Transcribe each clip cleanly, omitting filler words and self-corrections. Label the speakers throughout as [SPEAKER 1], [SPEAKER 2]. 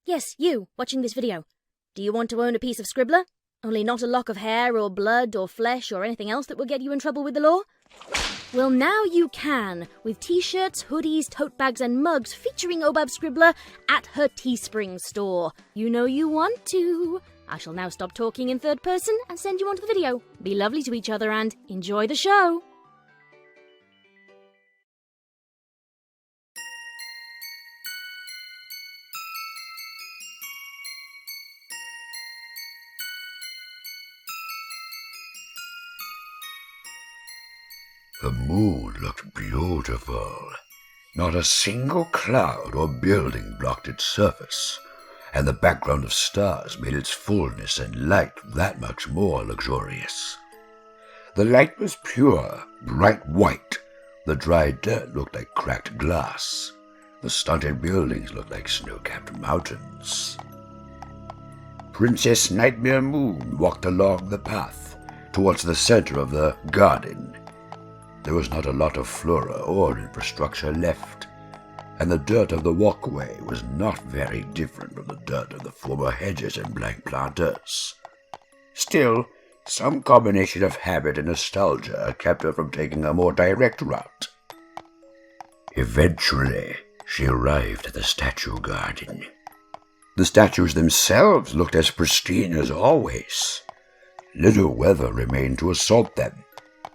[SPEAKER 1] Yes, you, watching this video. Do you want to own a piece of Scribbler? Only not a lock of hair or blood or flesh or anything else that will get you in trouble with the law? Well, now you can, with t-shirts, hoodies, tote bags and mugs featuring Obab Scribbler at her Teespring store. You know you want to. I shall now stop talking in third person and send you on to the video. Be lovely to each other and enjoy the show.
[SPEAKER 2] The moon looked beautiful. Not a single cloud or building blocked its surface, and the background of stars made its fullness and light that much more luxurious. The light was pure, bright white. The dry dirt looked like cracked glass. The stunted buildings looked like snow-capped mountains. Princess Nightmare Moon walked along the path towards the center of the garden. There was not a lot of flora or infrastructure left, and the dirt of the walkway was not very different from the dirt of the former hedges and blank planters. Still, some combination of habit and nostalgia kept her from taking a more direct route. Eventually, she arrived at the statue garden. The statues themselves looked as pristine as always. Little weather remained to assault them.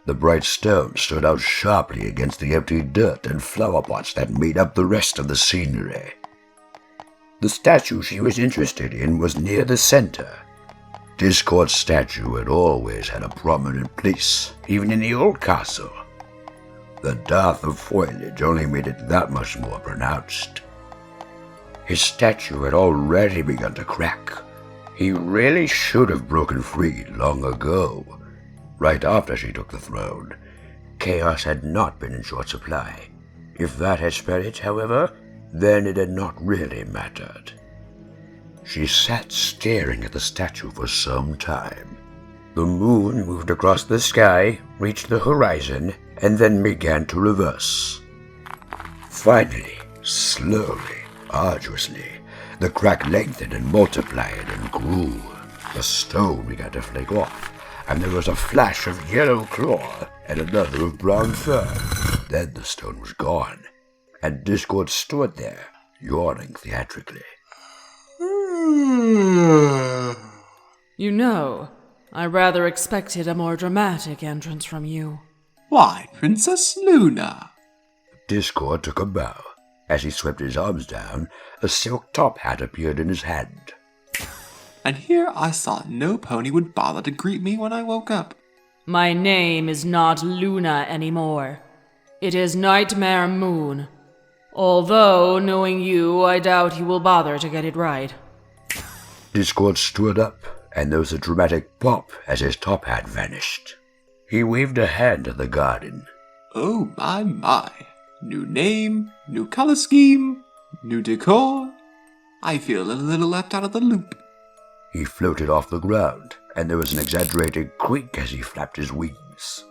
[SPEAKER 2] The bright stone stood out sharply against the empty dirt and flower pots that made up the rest of the scenery. The statue she was interested in was near the center. Discord's statue had always had a prominent place, even in the old castle. The dearth of foliage only made it that much more pronounced. His statue had already begun to crack. He really should have broken free long ago. Right after she took the throne, chaos had not been in short supply. If that had spread it, however, then it had not really mattered. She sat staring at the statue for some time. The moon moved across the sky, reached the horizon, and then began to reverse. Finally, slowly, arduously, the crack lengthened and multiplied and grew. The stone began to flake off, and there was a flash of yellow claw and another of brown fur. Then the stone was gone, and Discord stood there, yawning theatrically.
[SPEAKER 3] You know, I rather expected a more dramatic entrance from you.
[SPEAKER 4] Why, Princess Luna?
[SPEAKER 2] Discord took a bow. As he swept his arms down, a silk top hat appeared in his hand.
[SPEAKER 4] And here I thought no pony would bother to greet me when I woke up.
[SPEAKER 3] My name is not Luna anymore. It is Nightmare Moon. Although, knowing you, I doubt you will bother to get it right.
[SPEAKER 2] Discord stood up, and there was a dramatic pop as his top hat vanished. He waved a hand at the garden.
[SPEAKER 4] Oh my. New name, new color scheme, new decor. I feel a little left out of the loop.
[SPEAKER 2] He floated off the ground, and there was an exaggerated creak as he flapped his wings.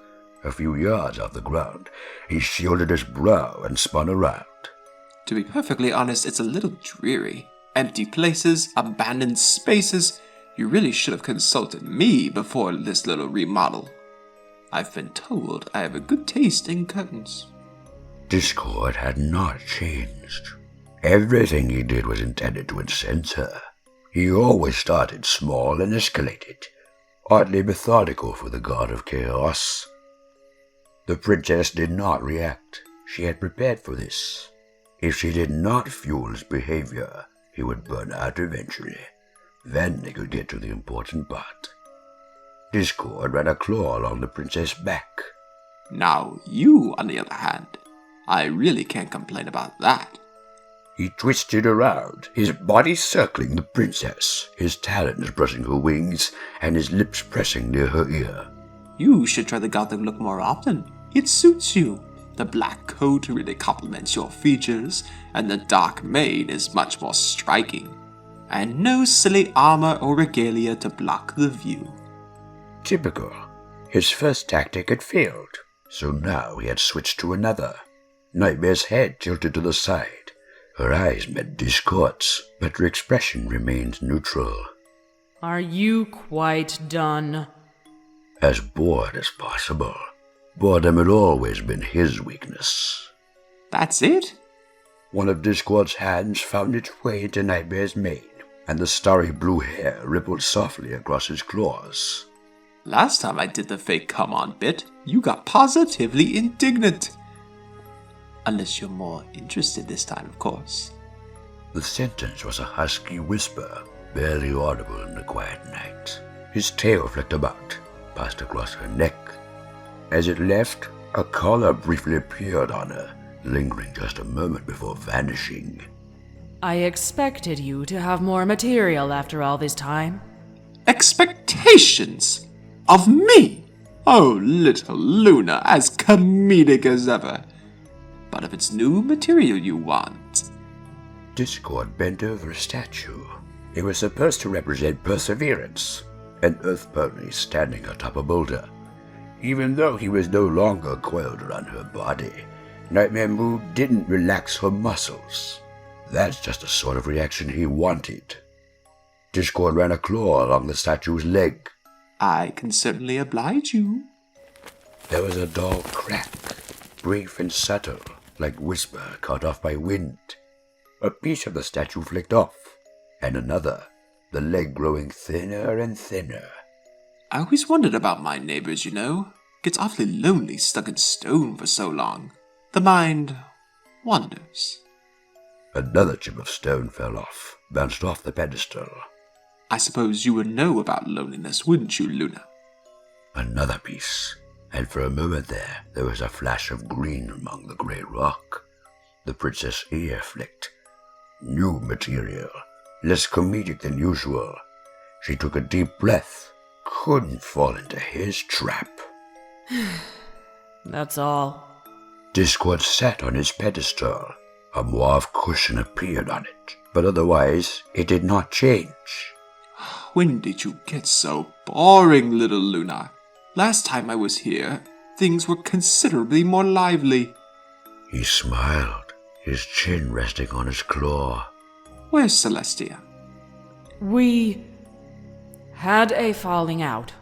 [SPEAKER 2] A few yards off the ground, he shielded his brow and spun around.
[SPEAKER 4] To be perfectly honest, it's a little dreary. Empty places, abandoned spaces. You really should have consulted me before this little remodel. I've been told I have a good taste in curtains.
[SPEAKER 2] Discord had not changed. Everything he did was intended to incense her. He always started small and escalated, oddly methodical for the god of chaos. The princess did not react. She had prepared for this. If she did not fuel his behavior, he would burn out eventually. Then they could get to the important part. Discord ran a claw along the princess' back.
[SPEAKER 4] Now you, on the other hand, I really can't complain about that.
[SPEAKER 2] He twisted around, his body circling the princess, his talons brushing her wings, and his lips pressing near her ear.
[SPEAKER 4] You should try the gothic look more often. It suits you. The black coat really complements your features, and the dark mane is much more striking. And no silly armor or regalia to block the view.
[SPEAKER 2] Typical. His first tactic had failed, so now he had switched to another. Nightmare's head tilted to the side. Her eyes met Discord's, but her expression remained neutral.
[SPEAKER 3] Are you quite done?
[SPEAKER 2] As bored as possible. Boredom had always been his weakness.
[SPEAKER 4] That's it?
[SPEAKER 2] One of Discord's hands found its way into Nightmare's mane, and the starry blue hair rippled softly across his claws.
[SPEAKER 4] Last time I did the fake come on bit, you got positively indignant. Unless you're more interested this time, of course.
[SPEAKER 2] The sentence was a husky whisper, barely audible in the quiet night. His tail flicked about, passed across her neck. As it left, a collar briefly appeared on her, lingering just a moment before vanishing.
[SPEAKER 3] I expected you to have more material after all this time.
[SPEAKER 4] Expectations? Of me? Oh, little Luna, as comedic as ever. But if it's new material you want...
[SPEAKER 2] Discord bent over a statue. It was supposed to represent perseverance, an earth pony standing atop a boulder. Even though he was no longer coiled around her body, Nightmare Moo didn't relax her muscles. That's just the sort of reaction he wanted. Discord ran a claw along the statue's leg.
[SPEAKER 4] I can certainly oblige you.
[SPEAKER 2] There was a dull crack, brief and subtle, like whisper cut off by wind. A piece of the statue flicked off, and another, the leg growing thinner and thinner.
[SPEAKER 4] I always wondered about my neighbors, you know. Gets awfully lonely stuck in stone for so long. The mind wanders.
[SPEAKER 2] Another chip of stone fell off, bounced off the pedestal.
[SPEAKER 4] I suppose you would know about loneliness, wouldn't you, Luna?
[SPEAKER 2] Another piece, and for a moment there was a flash of green among the grey rock. The princess' ear flicked. New material, less comedic than usual. She took a deep breath. Couldn't fall into his trap.
[SPEAKER 3] That's all.
[SPEAKER 2] Discord sat on his pedestal. A mauve cushion appeared on it, but otherwise it did not change.
[SPEAKER 4] When did you get so boring, little Luna? Last time I was here, things were considerably more lively.
[SPEAKER 2] He smiled, his chin resting on his claw.
[SPEAKER 4] Where's Celestia?
[SPEAKER 3] We had a falling out.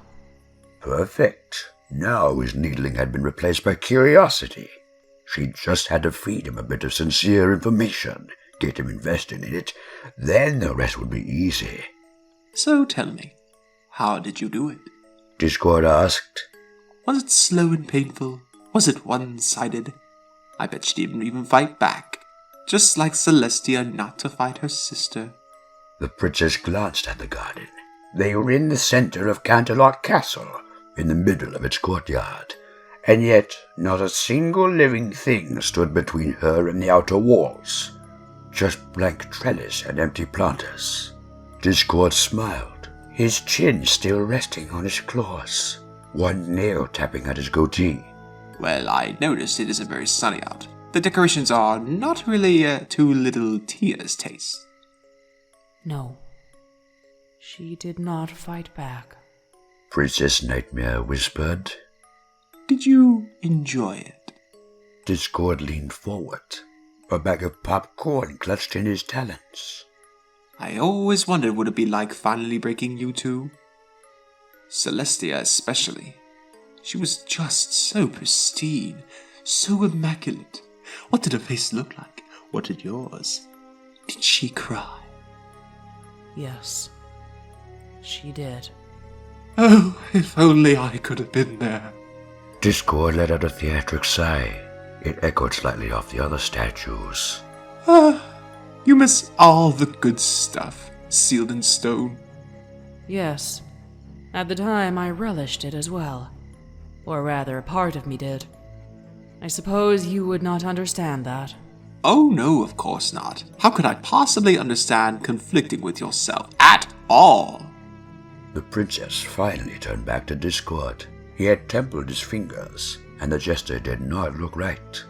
[SPEAKER 2] Perfect. Now his needling had been replaced by curiosity. She just had to feed him a bit of sincere information, get him invested in it, then the rest would be easy.
[SPEAKER 4] So tell me, how did you do it?
[SPEAKER 2] Discord asked.
[SPEAKER 4] Was it slow and painful? Was it one-sided? I bet she didn't even fight back. Just like Celestia not to fight her sister.
[SPEAKER 2] The princess glanced at the garden. They were in the center of Canterlot Castle, in the middle of its courtyard, and yet not a single living thing stood between her and the outer walls. Just blank trellis and empty planters. Discord smiled, his chin still resting on his claws, one nail tapping at his goatee.
[SPEAKER 4] Well, I noticed it isn't very sunny out. The decorations are not really to little Tia's taste.
[SPEAKER 3] No. She did not fight back.
[SPEAKER 2] Princess Nightmare whispered.
[SPEAKER 4] Did you enjoy it?
[SPEAKER 2] Discord leaned forward, a bag of popcorn clutched in his talons.
[SPEAKER 4] I always wondered what it'd be like finally breaking you two. Celestia especially. She was just so pristine, so immaculate. What did her face look like? What did yours? Did she cry?
[SPEAKER 3] Yes, she did.
[SPEAKER 4] Oh, if only I could have been there.
[SPEAKER 2] Discord let out a theatric sigh. It echoed slightly off the other statues.
[SPEAKER 4] You miss all the good stuff, sealed in stone.
[SPEAKER 3] Yes. At the time, I relished it as well. Or rather, part of me did. I suppose you would not understand that.
[SPEAKER 4] Oh no, of course not. How could I possibly understand conflicting with yourself at all?
[SPEAKER 2] The princess finally turned back to Discord. He had templed his fingers, and the gesture did not look right.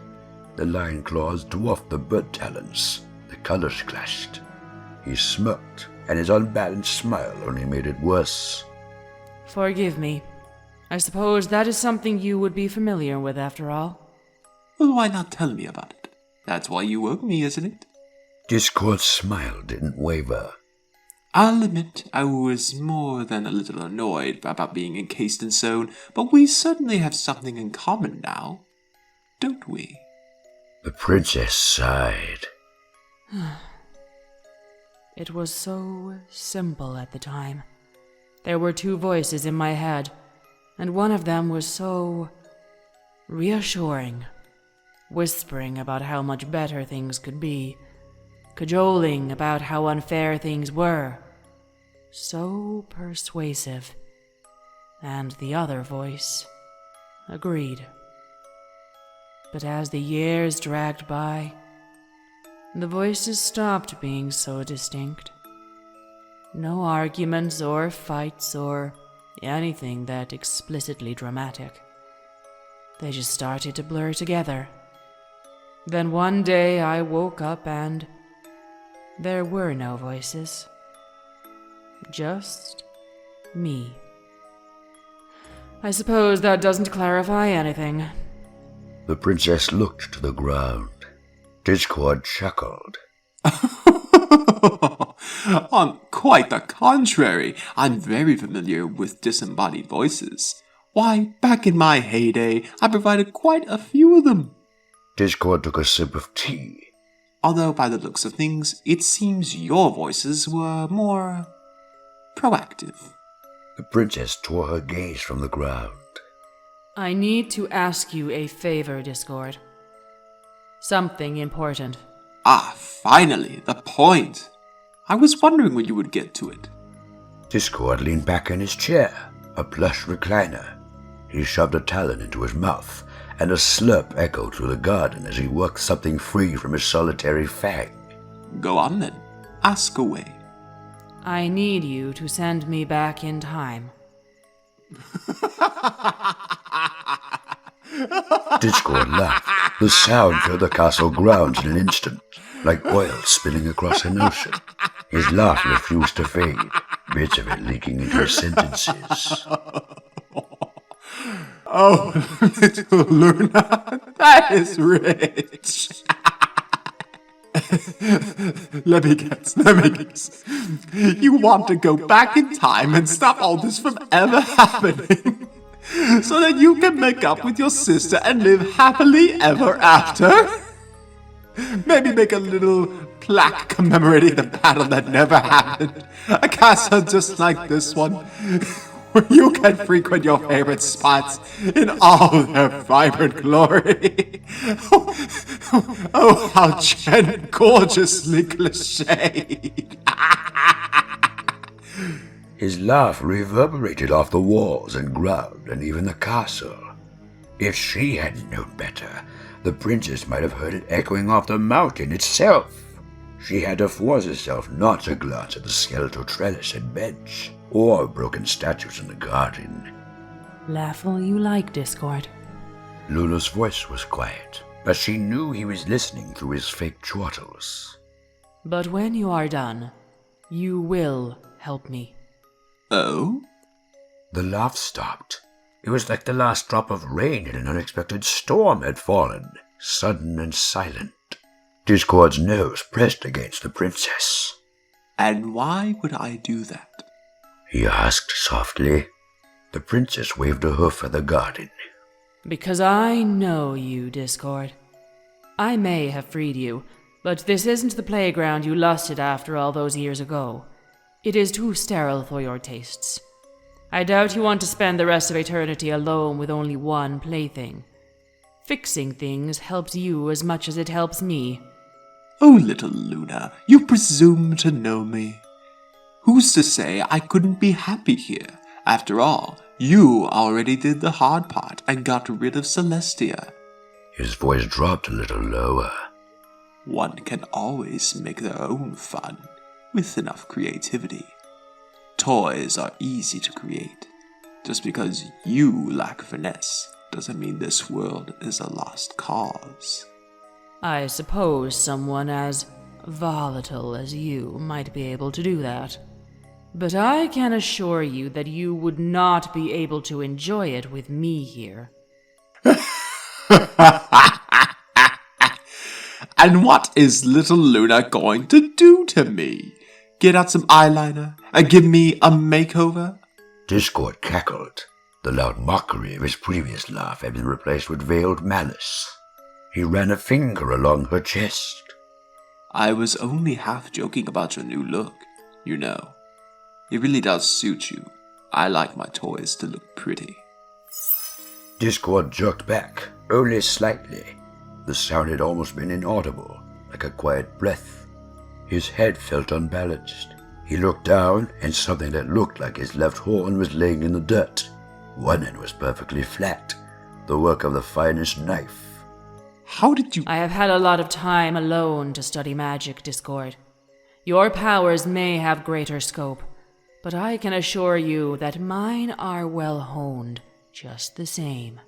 [SPEAKER 2] The lion claws dwarfed the bird talons. The colors clashed. He smirked, and his unbalanced smile only made it worse.
[SPEAKER 3] Forgive me. I suppose that is something you would be familiar with after all.
[SPEAKER 4] Well, why not tell me about it? That's why you woke me, isn't it?
[SPEAKER 2] Discord's smile didn't waver.
[SPEAKER 4] I'll admit I was more than a little annoyed about being encased in stone, but we certainly have something in common now, don't we?
[SPEAKER 2] The princess sighed.
[SPEAKER 3] It was so simple at the time. There were two voices in my head, and one of them was so reassuring, whispering about how much better things could be, cajoling about how unfair things were. So persuasive. And the other voice agreed. But as the years dragged by, the voices stopped being so distinct. No arguments or fights or anything that explicitly dramatic. They just started to blur together. Then one day I woke up and there were no voices. Just me. I suppose that doesn't clarify anything.
[SPEAKER 2] The princess looked to the ground. Discord chuckled.
[SPEAKER 4] On quite the contrary, I'm very familiar with disembodied voices. Why, back in my heyday, I provided quite a few of them.
[SPEAKER 2] Discord took a sip of tea.
[SPEAKER 4] Although by the looks of things, it seems your voices were more proactive.
[SPEAKER 2] The princess tore her gaze from the ground.
[SPEAKER 3] I need to ask you a favor, Discord. Something important.
[SPEAKER 4] Ah, finally, the point. I was wondering when you would get to it.
[SPEAKER 2] Discord leaned back in his chair, a plush recliner. He shoved a talon into his mouth, and a slurp echoed through the garden as he worked something free from his solitary fang.
[SPEAKER 4] Go on then. Ask away.
[SPEAKER 3] I need you to send me back in time.
[SPEAKER 2] Discord laughed. The sound filled the castle grounds in an instant, like oil spilling across an ocean. His laugh refused to fade, bits of it leaking into his sentences.
[SPEAKER 4] Oh, little Luna, that is rich. Let me guess. You want to go back in time and stop all this from ever happening? So that you can make up with your sister and live happily ever after? Maybe make a little plaque commemorating the battle that never happened. A castle just like this one, where you can frequent your favorite spots in all their vibrant glory. Oh, how gorgeously cliched.
[SPEAKER 2] His laugh reverberated off the walls and ground and even the castle. If she hadn't known better, the princess might have heard it echoing off the mountain itself. She had to force herself not to glance at the skeletal trellis and bench, or broken statues in the garden.
[SPEAKER 3] Laugh all you like, Discord.
[SPEAKER 2] Lula's voice was quiet, but she knew he was listening through his fake chortles.
[SPEAKER 3] But when you are done, you will help me.
[SPEAKER 4] Oh?
[SPEAKER 2] The laugh stopped. It was like the last drop of rain in an unexpected storm had fallen, sudden and silent. Discord's nose pressed against the princess.
[SPEAKER 4] And why would I do that?
[SPEAKER 2] He asked softly. The princess waved a hoof at the garden.
[SPEAKER 3] Because I know you, Discord. I may have freed you, but this isn't the playground you lusted after all those years ago. It is too sterile for your tastes. I doubt you want to spend the rest of eternity alone with only one plaything. Fixing things helps you as much as it helps me.
[SPEAKER 4] Oh, little Luna, you presume to know me. Who's to say I couldn't be happy here? After all, you already did the hard part and got rid of Celestia.
[SPEAKER 2] His voice dropped a little lower.
[SPEAKER 4] One can always make their own fun, with enough creativity. Toys are easy to create. Just because you lack finesse doesn't mean this world is a lost cause.
[SPEAKER 3] I suppose someone as volatile as you might be able to do that. But I can assure you that you would not be able to enjoy it with me here.
[SPEAKER 4] And what is little Luna going to do to me? Get out some eyeliner and give me a makeover?
[SPEAKER 2] Discord cackled. The loud mockery of his previous laugh had been replaced with veiled malice. He ran a finger along her chest.
[SPEAKER 4] I was only half joking about your new look, you know. It really does suit you. I like my toys to look pretty.
[SPEAKER 2] Discord jerked back, only slightly. The sound had almost been inaudible, like a quiet breath. His head felt unbalanced. He looked down, and something that looked like his left horn was laying in the dirt. One end was perfectly flat, the work of the finest knife.
[SPEAKER 4] How did you...
[SPEAKER 3] I have had a lot of time alone to study magic, Discord. Your powers may have greater scope, but I can assure you that mine are well honed, just the same.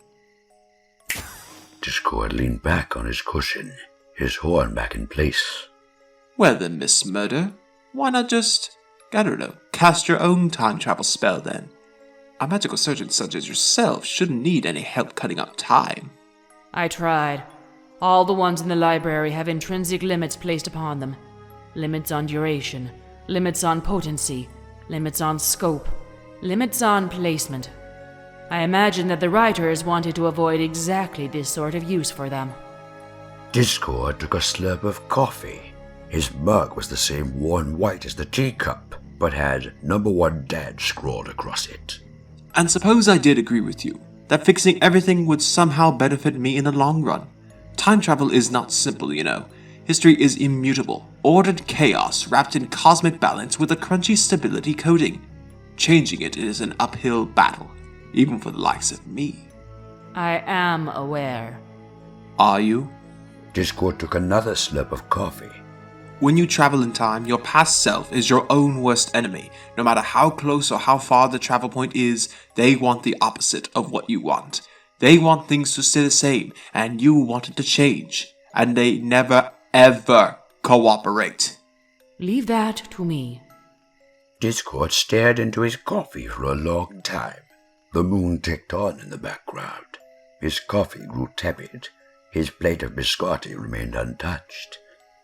[SPEAKER 2] Discord leaned back on his cushion, his horn back in place.
[SPEAKER 4] Well then, Miss Murder, why not just, I don't know, cast your own time travel spell then? A magical surgeon such as yourself shouldn't need any help cutting up time.
[SPEAKER 3] I tried. All the ones in the library have intrinsic limits placed upon them. Limits on duration, limits on potency, limits on scope, limits on placement. I imagine that the writers wanted to avoid exactly this sort of use for them.
[SPEAKER 2] Discord took a slurp of coffee. His mug was the same worn white as the teacup, but had "Number 1 Dad" scrawled across it.
[SPEAKER 4] And suppose I did agree with you, that fixing everything would somehow benefit me in the long run. Time travel is not simple, you know. History is immutable, ordered chaos wrapped in cosmic balance with a crunchy stability coating. Changing it is an uphill battle, even for the likes of me.
[SPEAKER 3] I am aware.
[SPEAKER 4] Are you?
[SPEAKER 2] Discord took another slurp of coffee.
[SPEAKER 4] When you travel in time, your past self is your own worst enemy. No matter how close or how far the travel point is, they want the opposite of what you want. They want things to stay the same, and you want it to change. And they never, ever cooperate.
[SPEAKER 3] Leave that to me.
[SPEAKER 2] Discord stared into his coffee for a long time. The moon ticked on in the background. His coffee grew tepid. His plate of biscotti remained untouched.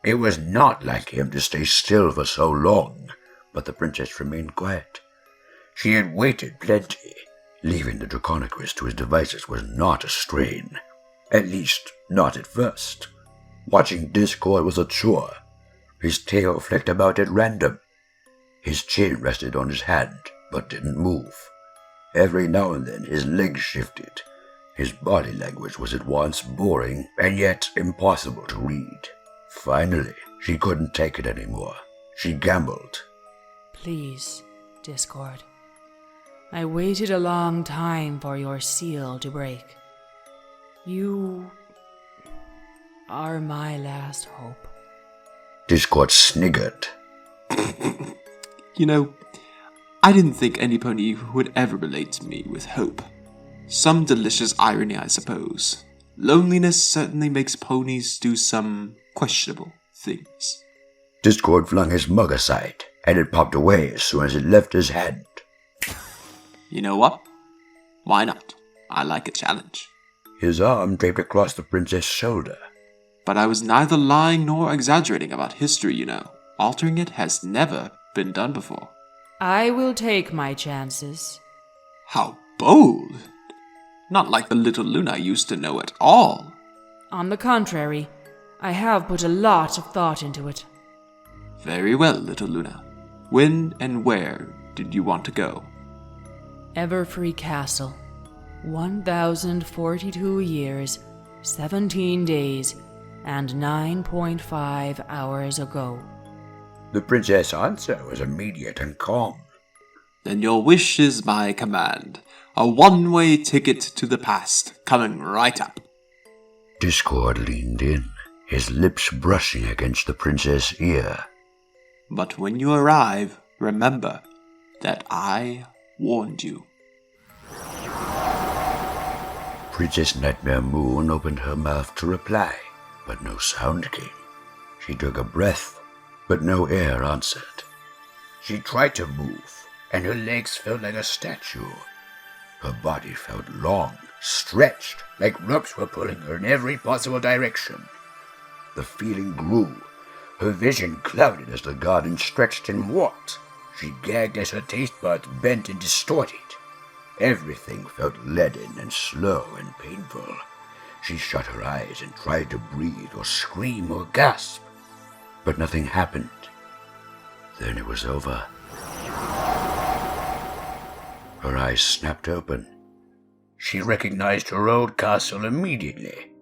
[SPEAKER 2] It was not like him to stay still for so long, but the princess remained quiet. She had waited plenty. Leaving the Draconicus to his devices was not a strain. At least, not at first. Watching Discord was a chore. His tail flicked about at random. His chin rested on his hand, but didn't move. Every now and then his legs shifted. His body language was at once boring and yet impossible to read. Finally, she couldn't take it anymore. She gambled.
[SPEAKER 3] Please, Discord. I waited a long time for your seal to break. You are my last hope.
[SPEAKER 2] Discord sniggered.
[SPEAKER 4] You know, I didn't think any pony would ever relate to me with hope. Some delicious irony, I suppose. Loneliness certainly makes ponies do some questionable things.
[SPEAKER 2] Discord flung his mug aside, and it popped away as soon as it left his hand.
[SPEAKER 4] You know what? Why not? I like a challenge.
[SPEAKER 2] His arm draped across the princess' shoulder.
[SPEAKER 4] But I was neither lying nor exaggerating about history, you know. Altering it has never been done before.
[SPEAKER 3] I will take my chances.
[SPEAKER 4] How bold! Not like the little Luna I used to know at all.
[SPEAKER 3] On the contrary, I have put a lot of thought into it.
[SPEAKER 4] Very well, little Luna. When and where did you want to go?
[SPEAKER 3] Everfree Castle. 1,042 years, 17 days, and 9.5 hours ago.
[SPEAKER 2] The princess' answer was immediate and calm.
[SPEAKER 4] Then your wish is my command. A one-way ticket to the past, coming right up.
[SPEAKER 2] Discord leaned in, his lips brushing against the princess' ear.
[SPEAKER 4] But when you arrive, remember that I warned you.
[SPEAKER 2] Princess Nightmare Moon opened her mouth to reply, but no sound came. She took a breath, but no air answered. She tried to move, and her legs felt like a statue. Her body felt long, stretched, like ropes were pulling her in every possible direction. the feeling grew. Her vision clouded as the garden stretched and warped. She gagged as her taste buds bent and distorted. Everything felt leaden and slow and painful. She shut her eyes and tried to breathe or scream or gasp, but nothing happened. Then it was over. Her eyes snapped open. She recognized her old castle immediately.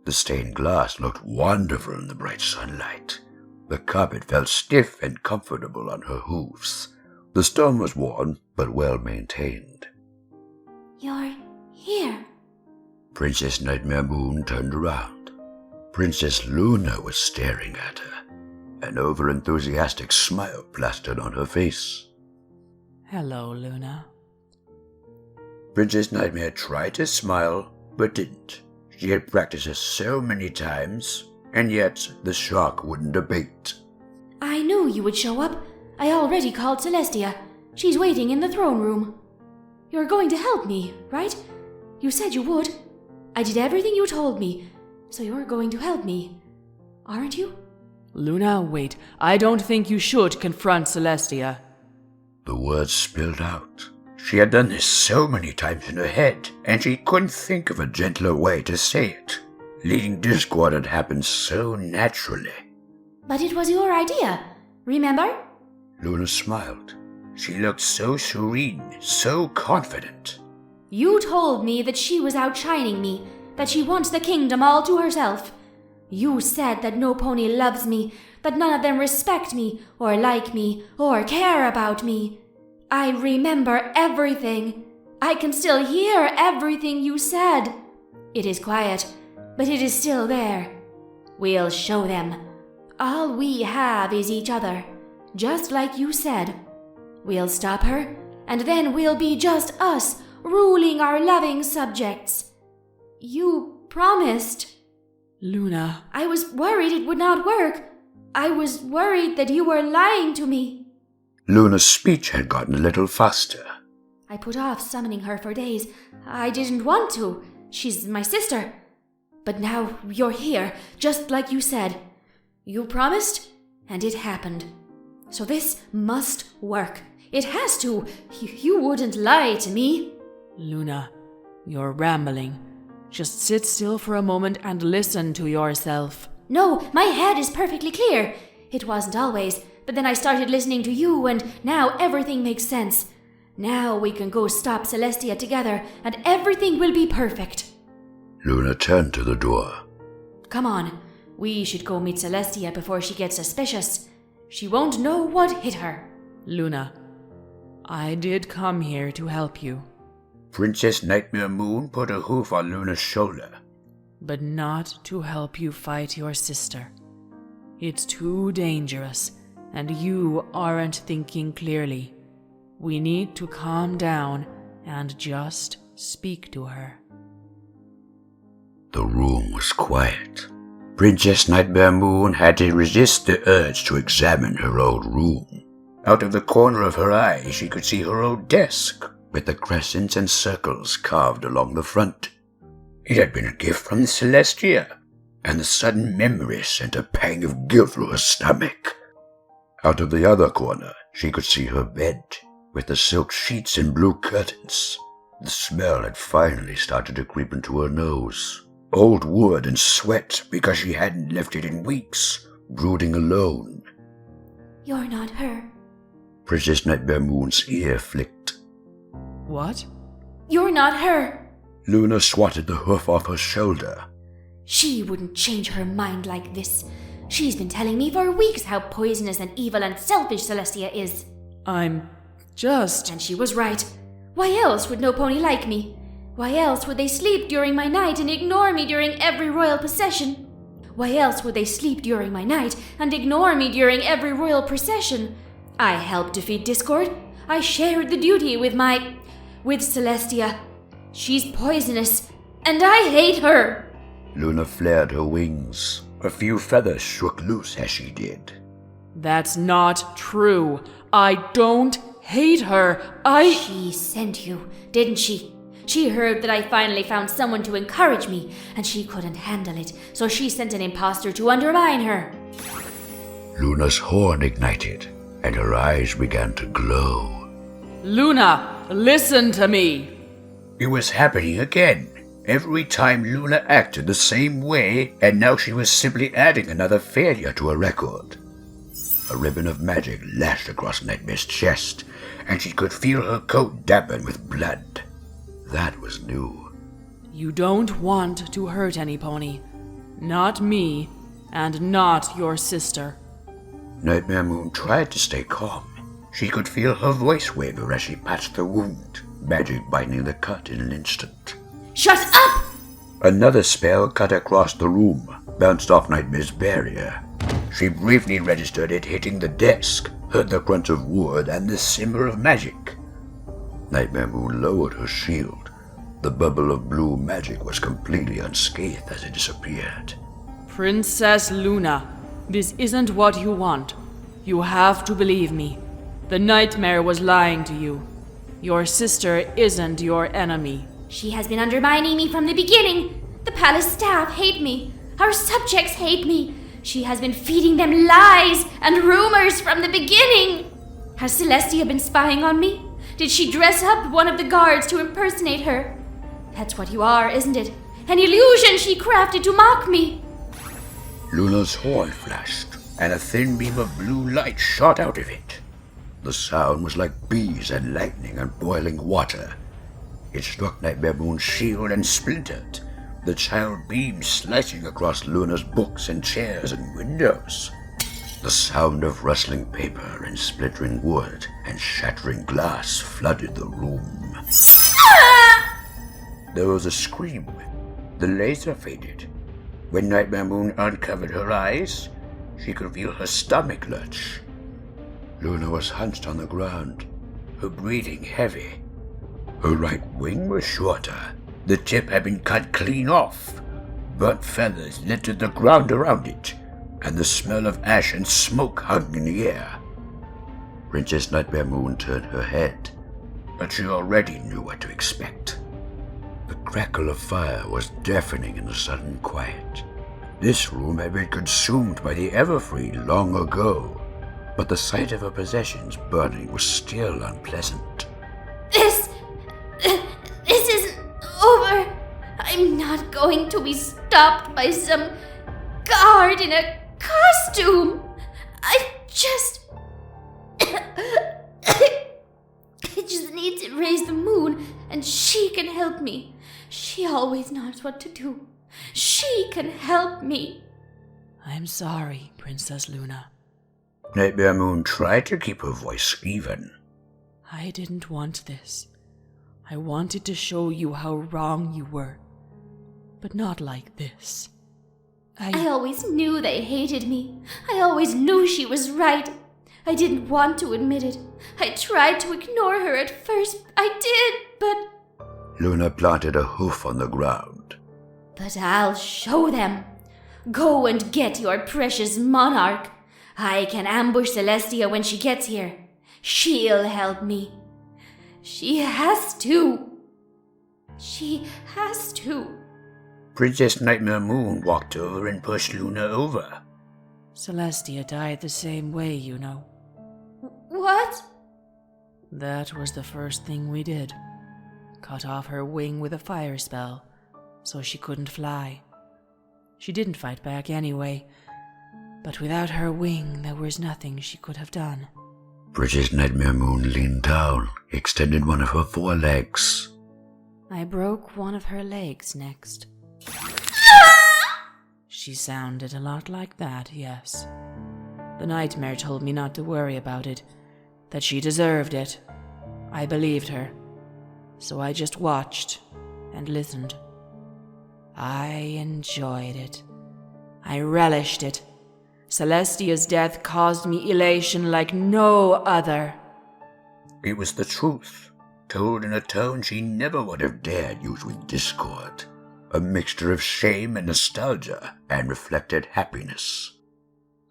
[SPEAKER 2] The stained glass looked wonderful in the bright sunlight. The carpet felt stiff and comfortable on her hooves. The stone was worn, but well maintained.
[SPEAKER 1] You're here.
[SPEAKER 2] Princess Nightmare Moon turned around. Princess Luna was staring at her. An over-enthusiastic smile plastered on her face.
[SPEAKER 3] Hello, Luna.
[SPEAKER 2] Princess Nightmare tried to smile, but didn't. She had practiced it so many times, and yet the shock wouldn't abate.
[SPEAKER 1] I knew you would show up. I already called Celestia. She's waiting in the throne room. You're going to help me, right? You said you would. I did everything you told me, so you're going to help me, aren't you?
[SPEAKER 3] Luna, wait. I don't think you should confront Celestia.
[SPEAKER 2] The words spilled out. She had done this so many times in her head, and she couldn't think of a gentler way to say it. Leading discord had happened so naturally.
[SPEAKER 1] But it was your idea, remember?
[SPEAKER 2] Luna smiled. She looked so serene, so confident.
[SPEAKER 1] You told me that she was outshining me, that she wants the kingdom all to herself. You said that no pony loves me, that none of them respect me, or like me, or care about me. I remember everything. I can still hear everything you said. It is quiet, but it is still there. We'll show them. All we have is each other, just like you said. We'll stop her, and then we'll be just us, ruling our loving subjects. You promised.
[SPEAKER 3] Luna.
[SPEAKER 1] I was worried it would not work. I was worried that you were lying to me.
[SPEAKER 2] Luna's speech had gotten a little faster.
[SPEAKER 1] I put off summoning her for days. I didn't want to. She's my sister. But now you're here, just like you said. You promised, and it happened. So this must work. It has to. You wouldn't lie to me.
[SPEAKER 3] Luna, you're rambling. Just sit still for a moment and listen to yourself.
[SPEAKER 1] No, my head is perfectly clear. It wasn't always, but then I started listening to you, and now everything makes sense. Now we can go stop Celestia together, and everything will be perfect.
[SPEAKER 2] Luna turned to the door.
[SPEAKER 1] Come on. We should go meet Celestia before she gets suspicious. She won't know what hit her.
[SPEAKER 3] Luna, I did come here to help you.
[SPEAKER 2] Princess Nightmare Moon put a hoof on Luna's shoulder.
[SPEAKER 3] But not to help you fight your sister. It's too dangerous, and you aren't thinking clearly. We need to calm down and just speak to her.
[SPEAKER 2] The room was quiet. Princess Nightmare Moon had to resist the urge to examine her old room. Out of the corner of her eye, she could see her old desk, with the crescents and circles carved along the front. It had been a gift from Celestia, and the sudden memory sent a pang of guilt through her stomach. Out of the other corner, she could see her bed, with the silk sheets and blue curtains. The smell had finally started to creep into her nose. Old wood and sweat, because she hadn't left it in weeks, brooding alone.
[SPEAKER 1] You're not her.
[SPEAKER 2] Princess Nightmare Moon's ear flicked.
[SPEAKER 3] What?
[SPEAKER 1] You're not her.
[SPEAKER 2] Luna swatted the hoof off her shoulder.
[SPEAKER 1] She wouldn't change her mind like this. She's been telling me for weeks how poisonous and evil and selfish Celestia is.
[SPEAKER 3] I'm just...
[SPEAKER 1] And she was right. Why else would no pony like me? Why else would they sleep during my night and ignore me during every royal procession? Why else would they sleep during my night and ignore me during every royal procession? I helped defeat discord. I shared the duty with Celestia. She's poisonous, and I hate her.
[SPEAKER 2] Luna flared her wings. A few feathers shook loose as she did.
[SPEAKER 3] That's not true. I don't hate her.
[SPEAKER 1] She sent you, didn't she?
[SPEAKER 5] She heard that I finally found someone to encourage me, and she couldn't handle it, so she sent an imposter to undermine her.
[SPEAKER 2] Luna's horn ignited, and her eyes began to glow.
[SPEAKER 3] Luna, listen to me!
[SPEAKER 2] It was happening again. Every time Luna acted the same way, and now she was simply adding another failure to her record. A ribbon of magic lashed across Nightmare's chest, and she could feel her coat dampen with blood. That was new.
[SPEAKER 3] You don't want to hurt any pony. Not me, and not your sister.
[SPEAKER 2] Nightmare Moon tried to stay calm. She could feel her voice waver as she patched the wound, magic binding the cut in an instant.
[SPEAKER 5] Shut up!
[SPEAKER 2] Another spell cut across the room, bounced off Nightmare's barrier. She briefly registered it hitting the desk, heard the crunch of wood and the simmer of magic. Nightmare Moon lowered her shield. The bubble of blue magic was completely unscathed as it disappeared.
[SPEAKER 3] Princess Luna, this isn't what you want. You have to believe me. The Nightmare was lying to you. Your sister isn't your enemy.
[SPEAKER 5] She has been undermining me from the beginning. The palace staff hate me. Our subjects hate me. She has been feeding them lies and rumors from the beginning. Has Celestia been spying on me? Did she dress up one of the guards to impersonate her? That's what you are, isn't it? An illusion she crafted to mock me.
[SPEAKER 2] Luna's horn flashed, and a thin beam of blue light shot out of it. The sound was like bees and lightning and boiling water. It struck Nightmare Moon's shield and splintered, the child beam slicing across Luna's books and chairs and windows. The sound of rustling paper and splintering wood and shattering glass flooded the room. There was a scream. The laser faded. When Nightmare Moon uncovered her eyes, she could feel her stomach lurch. Luna was hunched on the ground, her breathing heavy. Her right wing was shorter. The tip had been cut clean off. Burnt feathers littered the ground around it, and the smell of ash and smoke hung in the air. Princess Nightmare Moon turned her head, but she already knew what to expect. The crackle of fire was deafening in the sudden quiet. This room had been consumed by the Everfree long ago, but the sight of her possessions burning was still unpleasant.
[SPEAKER 5] This isn't over. I'm not going to be stopped by some guard in a costume. I just need to raise the moon, and she can help me. She always knows what to do. She can help me.
[SPEAKER 3] I'm sorry, Princess Luna.
[SPEAKER 2] Nightmare Moon tried to keep her voice even.
[SPEAKER 3] I didn't want this. I wanted to show you how wrong you were. But not like this.
[SPEAKER 5] I always knew they hated me. I always knew she was right. I didn't want to admit it. I tried to ignore her at first. I did, but...
[SPEAKER 2] Luna planted a hoof on the ground.
[SPEAKER 5] But I'll show them. Go and get your precious monarch. I can ambush Celestia when she gets here. She'll help me. She has to. She has to.
[SPEAKER 2] Princess Nightmare Moon walked over and pushed Luna over.
[SPEAKER 3] Celestia died the same way, you know.
[SPEAKER 5] What?
[SPEAKER 3] That was the first thing we did. Cut off her wing with a fire spell, so she couldn't fly. She didn't fight back anyway, but without her wing there was nothing she could have done.
[SPEAKER 2] Princess Nightmare Moon leaned down, extended one of her forelegs.
[SPEAKER 3] I broke one of her legs next. She sounded a lot like that, yes. The Nightmare told me not to worry about it, that she deserved it. I believed her, so I just watched and listened. I enjoyed it. I relished it. Celestia's death caused me elation like no other.
[SPEAKER 2] It was the truth, told in a tone she never would have dared use with discord. A mixture of shame and nostalgia, and reflected happiness.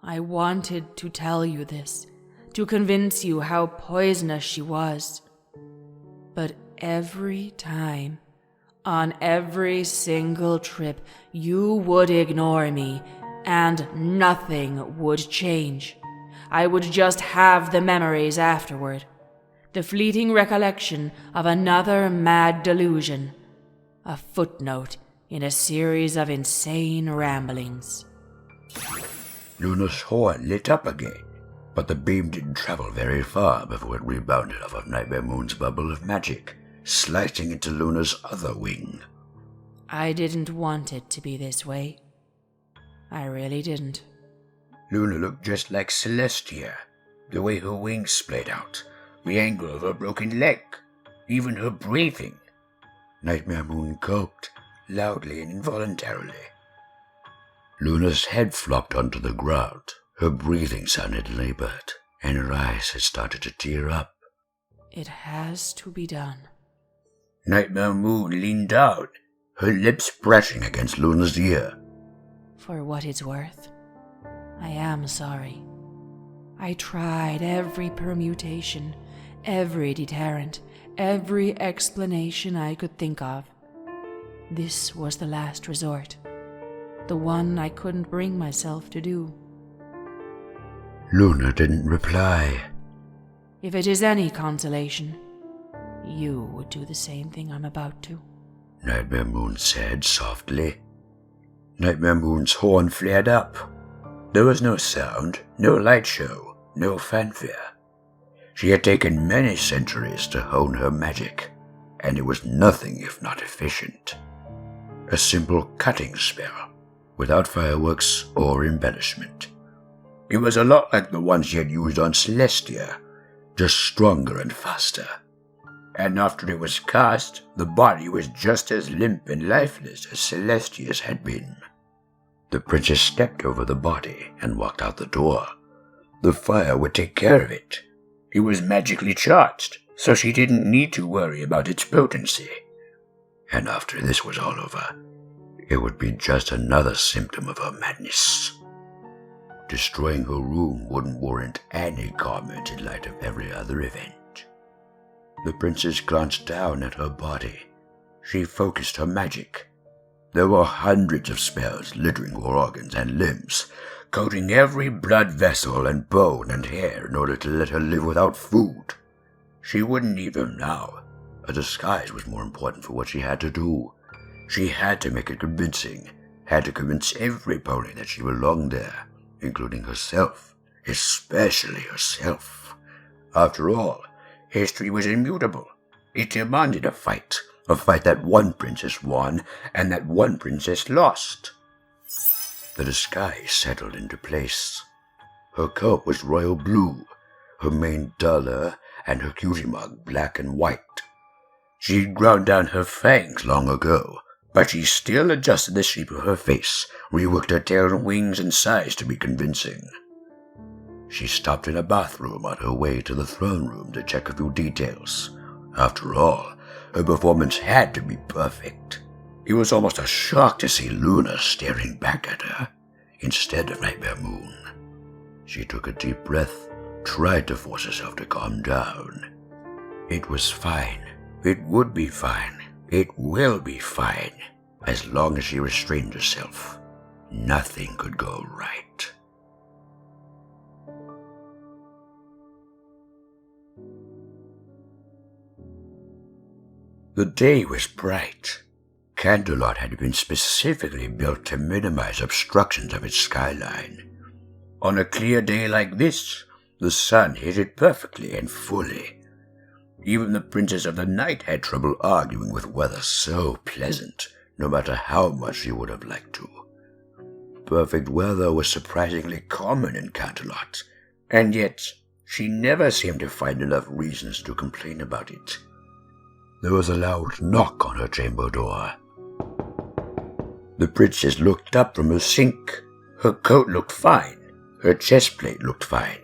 [SPEAKER 3] I wanted to tell you this, to convince you how poisonous she was. But every time, on every single trip, you would ignore me, and nothing would change. I would just have the memories afterward. The fleeting recollection of another mad delusion. A footnote in a series of insane ramblings.
[SPEAKER 2] Luna's horn lit up again, but the beam didn't travel very far before it rebounded off of Nightmare Moon's bubble of magic, slicing into Luna's other wing.
[SPEAKER 3] I didn't want it to be this way. I really didn't.
[SPEAKER 2] Luna looked just like Celestia, the way her wings splayed out, the angle of her broken leg, even her breathing. Nightmare Moon gulped, loudly and involuntarily. Luna's head flopped onto the ground. Her breathing sounded labored, and her eyes had started to tear up.
[SPEAKER 3] It has to be done.
[SPEAKER 2] Nightmare Moon leaned down, her lips brushing against Luna's ear.
[SPEAKER 3] For what it's worth, I am sorry. I tried every permutation, every deterrent, every explanation I could think of. This was the last resort, the one I couldn't bring myself to do.
[SPEAKER 2] Luna didn't reply.
[SPEAKER 3] If it is any consolation, you would do the same thing I'm about to.
[SPEAKER 2] Nightmare Moon said softly. Nightmare Moon's horn flared up. There was no sound, no light show, no fanfare. She had taken many centuries to hone her magic, and it was nothing if not efficient. A simple cutting spell, without fireworks or embellishment. It was a lot like the ones she had used on Celestia, just stronger and faster. And after it was cast, the body was just as limp and lifeless as Celestia's had been. The princess stepped over the body and walked out the door. The fire would take care of it. It was magically charged, so she didn't need to worry about its potency. And after this was all over, it would be just another symptom of her madness. Destroying her room wouldn't warrant any comment in light of every other event. The princess glanced down at her body. She focused her magic. There were hundreds of spells littering her organs and limbs, coating every blood vessel and bone and hair in order to let her live without food. She wouldn't need them now. A disguise was more important for what she had to do. She had to make it convincing, had to convince every pony that she belonged there, including herself, especially herself. After all, history was immutable. It demanded a fight that one princess won and that one princess lost. The disguise settled into place. Her coat was royal blue, her mane duller, and her cutie mark black and white. She'd ground down her fangs long ago, but she still adjusted the shape of her face, reworked her tail and wings and size to be convincing. She stopped in a bathroom on her way to the throne room to check a few details. After all, her performance had to be perfect. It was almost a shock to see Luna staring back at her, instead of Nightmare Moon. She took a deep breath, tried to force herself to calm down. It was fine. It would be fine. It will be fine, as long as she restrained herself. Nothing could go right. The day was bright. Canterlot had been specifically built to minimize obstructions of its skyline. On a clear day like this, the sun hit it perfectly and fully. Even the Princess of the Night had trouble arguing with weather so pleasant, no matter how much she would have liked to. Perfect weather was surprisingly common in Canterlot, and yet she never seemed to find enough reasons to complain about it. There was a loud knock on her chamber door. The princess looked up from her sink. Her coat looked fine. Her chest plate looked fine.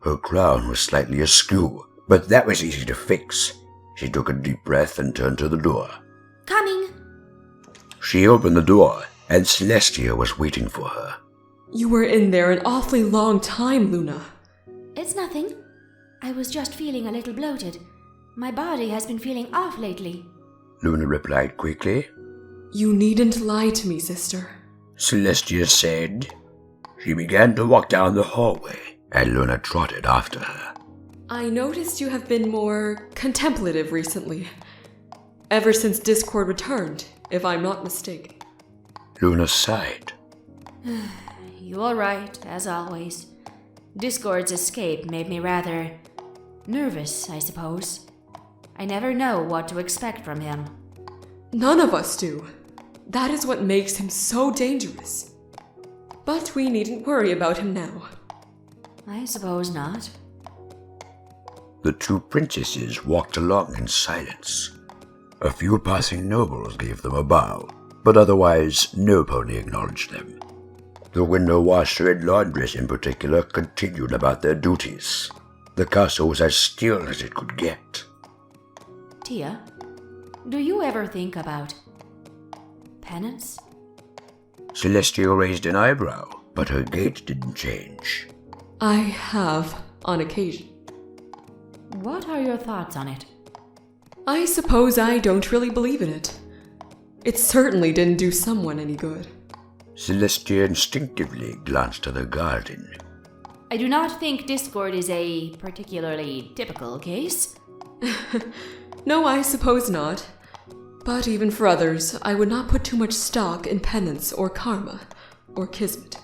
[SPEAKER 2] Her crown was slightly askew, but that was easy to fix. She took a deep breath and turned to the door.
[SPEAKER 5] Coming.
[SPEAKER 2] She opened the door, and Celestia was waiting for her.
[SPEAKER 6] You were in there an awfully long time, Luna.
[SPEAKER 5] It's nothing. I was just feeling a little bloated. My body has been feeling off lately.
[SPEAKER 2] Luna replied quickly.
[SPEAKER 6] You needn't lie to me, sister.
[SPEAKER 2] Celestia said. She began to walk down the hallway, and Luna trotted after her.
[SPEAKER 6] I noticed you have been more contemplative recently. Ever since Discord returned, if I'm not mistaken.
[SPEAKER 2] Luna sighed.
[SPEAKER 5] You're right, as always. Discord's escape made me rather nervous, I suppose. I never know what to expect from him.
[SPEAKER 6] None of us do. That is what makes him so dangerous. But we needn't worry about him now.
[SPEAKER 5] I suppose not.
[SPEAKER 2] The two princesses walked along in silence. A few passing nobles gave them a bow, but otherwise no pony acknowledged them. The window washer and laundress in particular continued about their duties. The castle was as still as it could get.
[SPEAKER 5] Tia, do you ever think about penance?
[SPEAKER 2] Celestia raised an eyebrow, but her gait didn't change.
[SPEAKER 6] I have, on occasion.
[SPEAKER 5] What are your thoughts on it?
[SPEAKER 6] I suppose I don't really believe in it. It certainly didn't do someone any good.
[SPEAKER 2] Celestia instinctively glanced at the garden.
[SPEAKER 5] I do not think Discord is a particularly typical case.
[SPEAKER 6] No, I suppose not. But even for others, I would not put too much stock in penance or karma or kismet.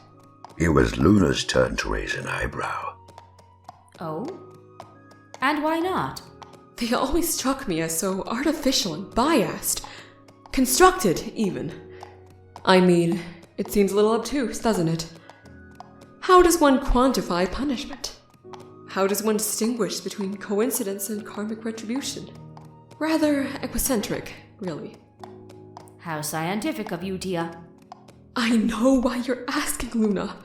[SPEAKER 2] It was Luna's turn to raise an eyebrow.
[SPEAKER 5] Oh? And why not?
[SPEAKER 6] They always struck me as so artificial and biased. Constructed, even. I mean, it seems a little obtuse, doesn't it? How does one quantify punishment? How does one distinguish between coincidence and karmic retribution? Rather eccentric, really.
[SPEAKER 5] How scientific of you, Tia.
[SPEAKER 6] I know why you're asking, Luna.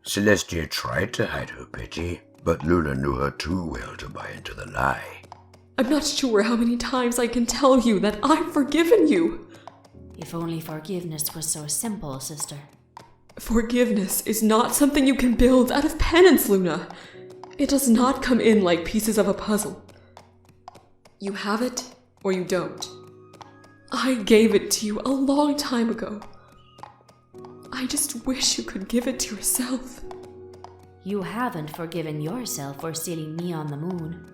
[SPEAKER 2] Celestia tried to hide her pity, but Luna knew her too well to buy into the lie.
[SPEAKER 6] I'm not sure how many times I can tell you that I've forgiven you.
[SPEAKER 5] If only forgiveness was so simple, sister.
[SPEAKER 6] Forgiveness is not something you can build out of penance, Luna. It does not come in like pieces of a puzzle. You have it, or you don't. I gave it to you a long time ago. I just wish you could give it to yourself.
[SPEAKER 5] You haven't forgiven yourself for stealing me on the moon.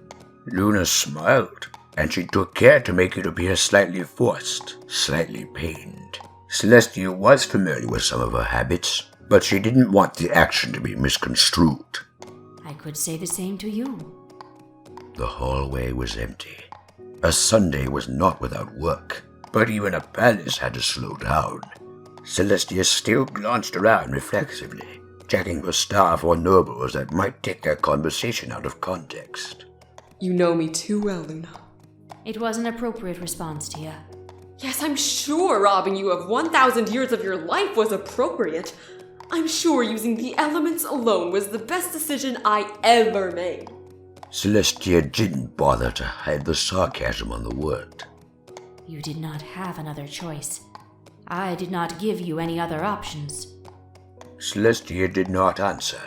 [SPEAKER 2] Luna smiled, and she took care to make it appear slightly forced, slightly pained. Celestia was familiar with some of her habits, but she didn't want the action to be misconstrued.
[SPEAKER 5] I could say the same to you.
[SPEAKER 2] The hallway was empty. A Sunday was not without work, but even a palace had to slow down. Celestia still glanced around reflexively, checking for staff or nobles that might take their conversation out of context.
[SPEAKER 6] You know me too well, Luna.
[SPEAKER 5] It was an appropriate response, Tia.
[SPEAKER 6] Yes, I'm sure robbing you of 1,000 years of your life was appropriate. I'm sure using the elements alone was the best decision I ever made.
[SPEAKER 2] Celestia didn't bother to hide the sarcasm on the word.
[SPEAKER 5] You did not have another choice. I did not give you any other options.
[SPEAKER 2] Celestia did not answer.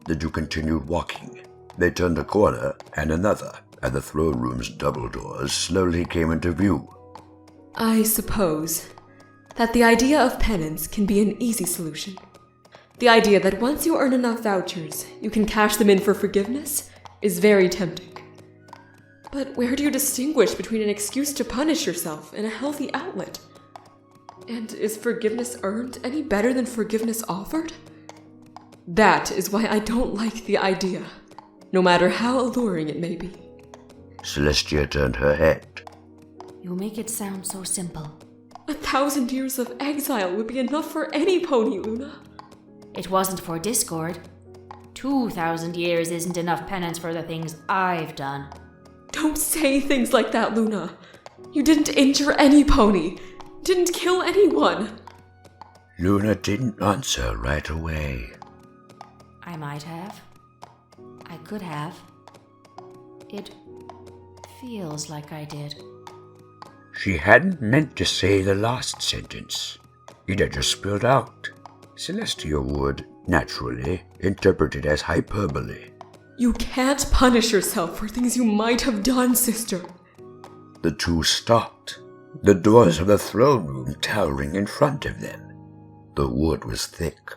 [SPEAKER 2] The two continued walking. They turned a corner and another, and the throne room's double doors slowly came into view.
[SPEAKER 6] I suppose that the idea of penance can be an easy solution. The idea that once you earn enough vouchers, you can cash them in for forgiveness is very tempting. But where do you distinguish between an excuse to punish yourself and a healthy outlet? And is forgiveness earned any better than forgiveness offered? That is why I don't like the idea, no matter how alluring it may be.
[SPEAKER 2] Celestia turned her head.
[SPEAKER 5] You make it sound so simple.
[SPEAKER 6] 1,000 years of exile would be enough for any pony, Luna.
[SPEAKER 5] It wasn't for Discord. 2,000 years isn't enough penance for the things I've done.
[SPEAKER 6] Don't say things like that, Luna. You didn't injure any pony. Didn't kill anyone.
[SPEAKER 2] Luna didn't answer right away.
[SPEAKER 5] I might have. I could have. It feels like I did.
[SPEAKER 2] She hadn't meant to say the last sentence. It had just spilled out. Celestia would, naturally, interpret it as hyperbole.
[SPEAKER 6] You can't punish yourself for things you might have done, sister.
[SPEAKER 2] The two stopped, the doors of the throne room towering in front of them. The wood was thick.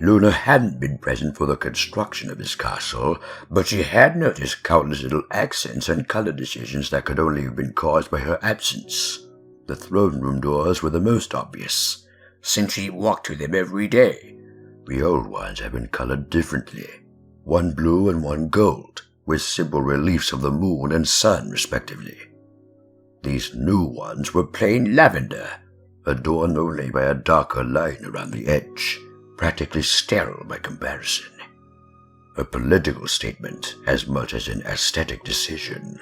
[SPEAKER 2] Luna hadn't been present for the construction of his castle, but she had noticed countless little accents and color decisions that could only have been caused by her absence. The throne room doors were the most obvious, since she walked through them every day. The old ones had been colored differently, one blue and one gold, with simple reliefs of the moon and sun respectively. These new ones were plain lavender, adorned only by a darker line around the edge, practically sterile by comparison. A political statement as much as an aesthetic decision.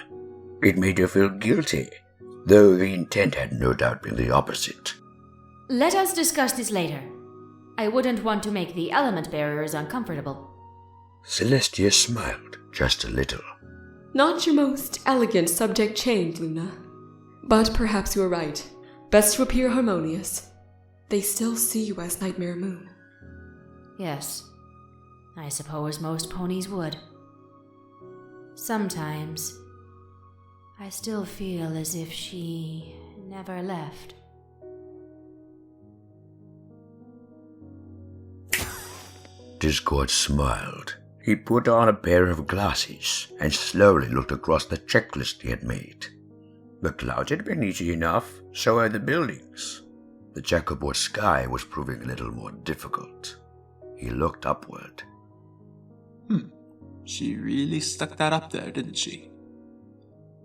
[SPEAKER 2] It made her feel guilty, though the intent had no doubt been the opposite.
[SPEAKER 5] Let us discuss this later. I wouldn't want to make the element bearers uncomfortable.
[SPEAKER 2] Celestia smiled just a little.
[SPEAKER 6] Not your most elegant subject change, Luna. But perhaps you are right. Best to appear harmonious. They still see you as Nightmare Moon.
[SPEAKER 5] Yes, I suppose most ponies would. Sometimes, I still feel as if she never left.
[SPEAKER 2] Discord smiled. He put on a pair of glasses and slowly looked across the checklist he had made. The clouds had been easy enough, so had the buildings. The checkerboard sky was proving a little more difficult. He looked upward.
[SPEAKER 4] She really stuck that up there, didn't she?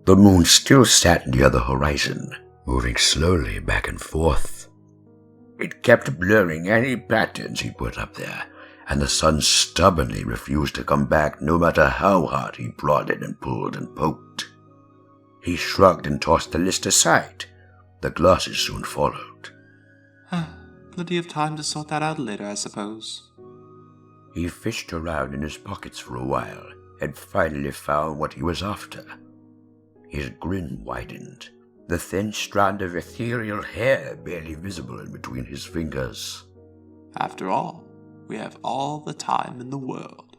[SPEAKER 2] The moon still sat near the horizon, moving slowly back and forth. It kept blurring any patterns he put up there, and the sun stubbornly refused to come back no matter how hard he prodded and pulled and poked. He shrugged and tossed the list aside. The glasses soon followed.
[SPEAKER 4] Plenty of time to sort that out later, I suppose.
[SPEAKER 2] He fished around in his pockets for a while and finally found what he was after. His grin widened, the thin strand of ethereal hair barely visible in between his fingers.
[SPEAKER 4] After all, we have all the time in the world.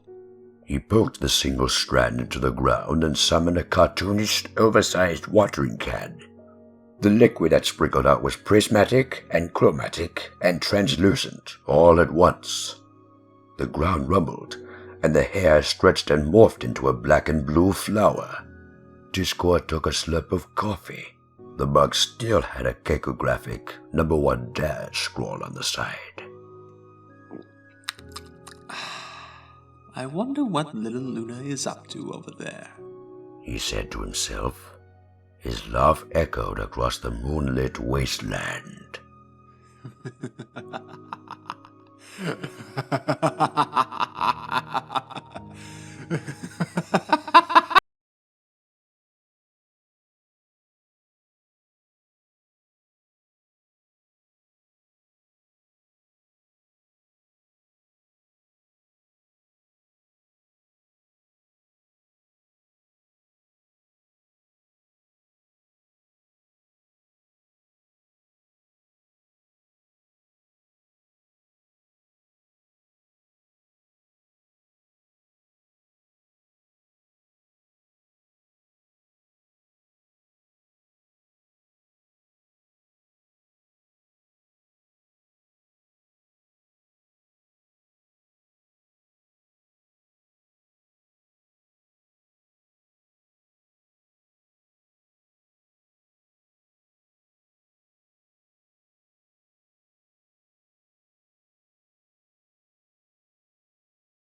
[SPEAKER 2] He poked the single strand into the ground and summoned a cartoonish, oversized watering can. The liquid that sprinkled out was prismatic and chromatic and translucent all at once. The ground rumbled, and the hair stretched and morphed into a black and blue flower. Discord took a slurp of coffee. The mug still had a cacographic #1 dash scroll on the side.
[SPEAKER 4] I wonder what little Luna is up to over there,
[SPEAKER 2] he said to himself. His laugh echoed across the moonlit wasteland.